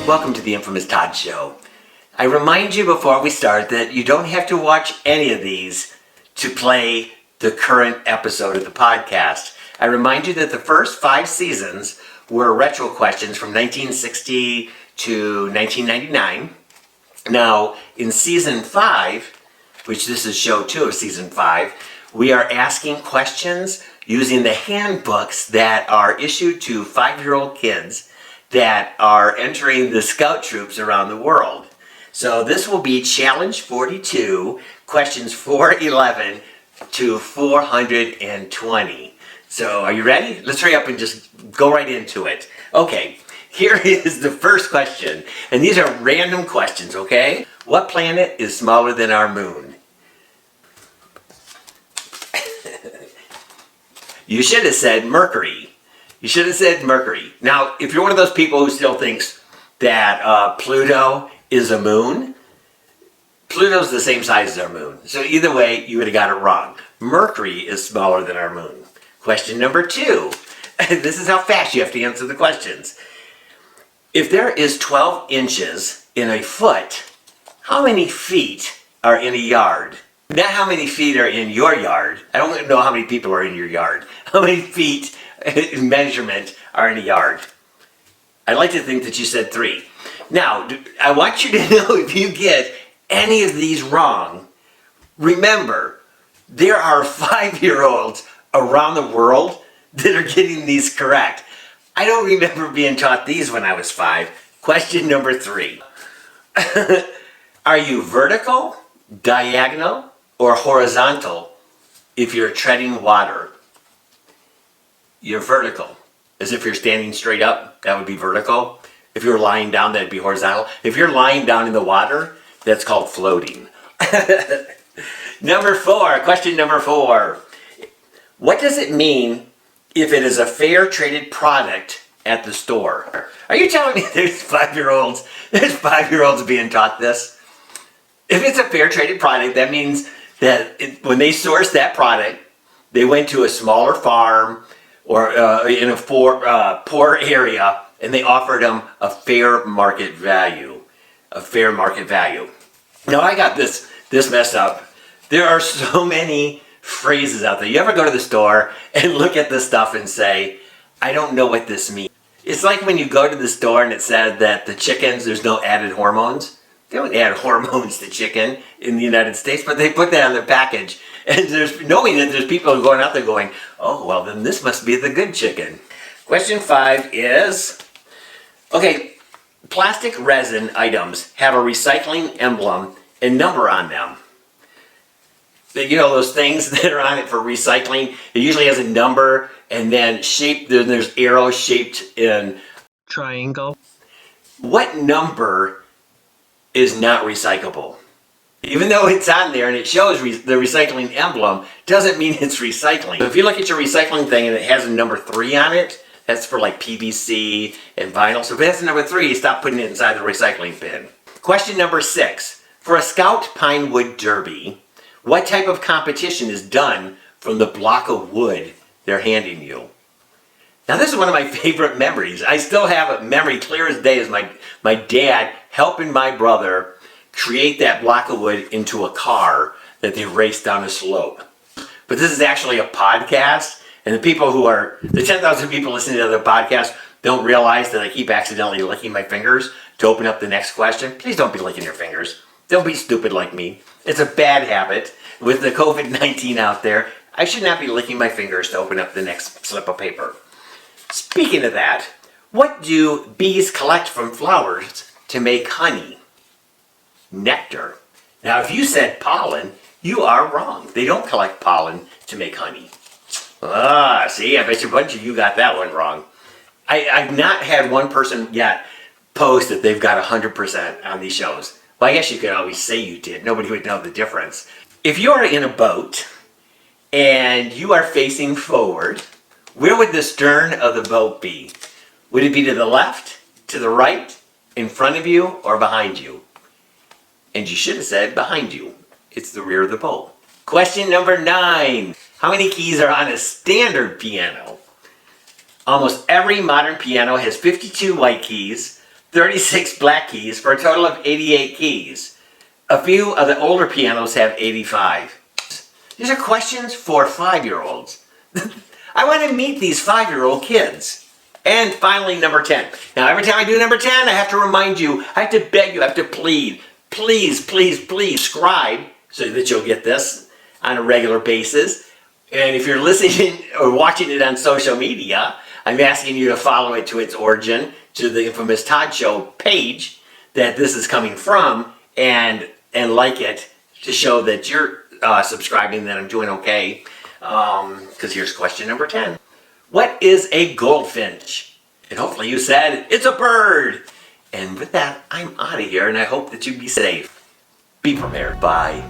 Welcome to the infamous Todd Show. I remind you before we start that you don't have to watch any of these to play the current episode of the podcast. I remind you that the first 5 seasons were retro questions from 1960 to 1999. Now, in season 5, which this is show 2 of season 5, we are asking questions using the handbooks that are issued to 5-year-old kids that are entering the scout troops around the world. So this will be challenge 42, questions 411 to 420. So are you ready? Let's hurry up and just go right into it. Okay, here is the first question. And these are random questions, okay? What planet is smaller than our moon? You should have said Mercury. You should have said Mercury. Now, if you're one of those people who still thinks that Pluto is a moon, Pluto's the same size as our moon. So either way, you would have got it wrong. Mercury is smaller than our moon. Question number 2. This is how fast you have to answer the questions. If there is 12 inches in a foot, how many feet are in a yard? Not how many feet are in your yard. I don't know how many people are in your yard. How many feet in measurement are in a yard? I'd like to think that you said 3. Now, I want you to know if you get any of these wrong, remember, there are 5-year-olds around the world that are getting these correct. I don't remember being taught these when I was 5. Question number 3. Are you vertical, diagonal, or horizontal if you're treading water? You're vertical. As if you're standing straight up, that would be vertical. If you're lying down, that'd be horizontal. If you're lying down in the water, that's called floating. Number 4, question number 4. What does it mean if it is a fair traded product at the store? Are you telling me there's 5-year-olds being taught this? If it's a fair traded product, that means that when they sourced that product, they went to a smaller farm or in a poor area, and they offered them a fair market value. A fair market value. Now, I got this messed up. There are so many phrases out there. You ever go to the store and look at the stuff and say, I don't know what this means? It's like when you go to the store and it said that the chickens, there's no added hormones. They don't add hormones to chicken in the United States, but they put that on their package. And knowing that there's people going out there going, oh, well, then this must be the good chicken. Question 5 is, okay, plastic resin items have a recycling emblem and number on them. You know those things that are on it for recycling? It usually has a number and then there's arrows shaped in triangle. What number is not recyclable? Even though it's on there and it shows the recycling emblem, doesn't mean it's recycling. So if you look at your recycling thing and it has a number 3 on it, that's for like PVC and vinyl. So if it has a number 3, stop putting it inside the recycling bin. Question number 6. For a Scout Pine Wood Derby, what type of competition is done from the block of wood they're handing you? Now, this is one of my favorite memories. I still have a memory clear as day as my dad helping my brother create that block of wood into a car that they raced down a slope. But this is actually a podcast, and the 10,000 people listening to the podcast don't realize that I keep accidentally licking my fingers to open up the next question. Please don't be licking your fingers. Don't be stupid like me. It's a bad habit. With the COVID-19 out there, I should not be licking my fingers to open up the next slip of paper. Speaking of that, what do bees collect from flowers to make honey? Nectar. Now, if you said pollen, you are wrong. They don't collect pollen to make honey. See, I bet you a bunch of you got that one wrong. I've not had one person yet post that they've got 100% on these shows. Well, I guess you could always say you did. Nobody would know the difference. If you are in a boat and you are facing forward, where would the stern of the boat be? Would it be to the left, to the right, in front of you, or behind you? And you should have said behind you. It's the rear of the boat. Question number 9. How many keys are on a standard piano? Almost every modern piano has 52 white keys, 36 black keys for a total of 88 keys. A few of the older pianos have 85. These are questions for 5-year-olds. I want to meet these 5-year-old kids. And finally, number 10. Now, every time I do number 10, I have to remind you, I have to beg you, I have to plead. Please, please, please subscribe so that you'll get this on a regular basis. And if you're listening or watching it on social media, I'm asking you to follow it to its origin, to the infamous Todd Show page that this is coming from, and like it to show that you're subscribing, that I'm doing okay. Because here's question number 10. What is a goldfinch? And hopefully you said, it's a bird. And with that, I'm out of here, and I hope that you be safe. Be prepared. Bye.